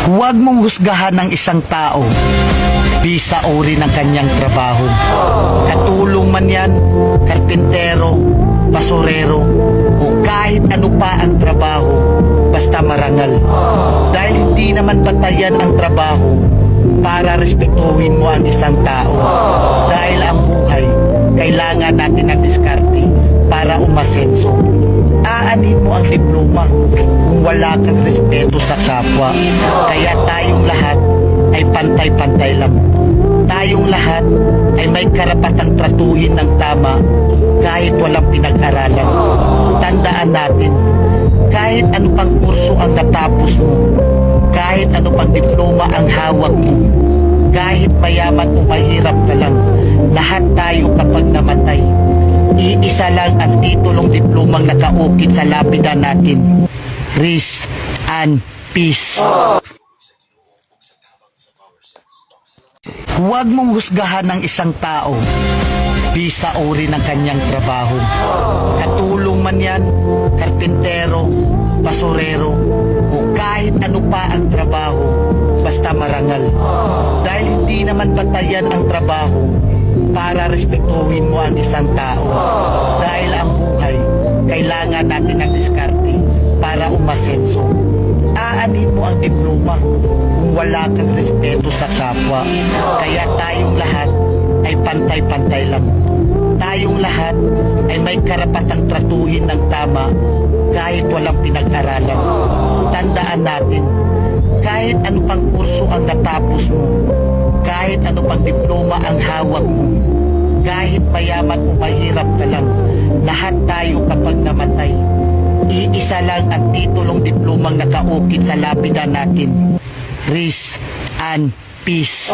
Huwag mong husgahan ng isang tao bisa uri ng kanyang trabaho. Katulong man yan, karpintero, basurero, o kahit ano pa ang trabaho, basta marangal. Dahil hindi naman batayan ang trabaho para respetuhin mo ang isang tao. Dahil ang buhay, kailangan natin ng diskarte para umasenso. Aanin mo ang diploma kung wala kang respeto sa kapwa. Kaya tayong lahat ay pantay-pantay lang. Tayong lahat ay may karapatang tratuhin ng tama kahit walang pinag-aralan. Tandaan natin, kahit ano pang kurso ang natapos mo, kahit ano pang diploma ang hawak mo, kahit mayaman o mahirap ka lang, lahat tayo kapag namatay, iisa lang ang titulong diplomang nakaukit sa lapida natin. Rest and peace. Huwag mong husgahan ng isang tao bisa uri ng kanyang trabaho. Katulong man yan, karpintero, basurero, o kahit ano pa ang trabaho, basta marangal. Dahil hindi naman batayan ang trabaho para respetuhin mo ang isang tao. Dahil ang buhay, kailangan natin ng diskarte para umasenso. Aanin mo ang diploma kung wala kang respeto sa kapwa. Kaya tayong lahat ay pantay-pantay lang. Tayong lahat ay may karapatang tratuhin ng tama kahit walang pinag-aralan. Tandaan natin, kahit ano pang kurso ang natapos mo, kahit ano pang diploma ang hawak mo, kahit mayaman o mahirap ka lang, lahat tayo kapag namatay, iisa lang ang titulong diplomang nakaukit sa lapida natin. Rest and peace.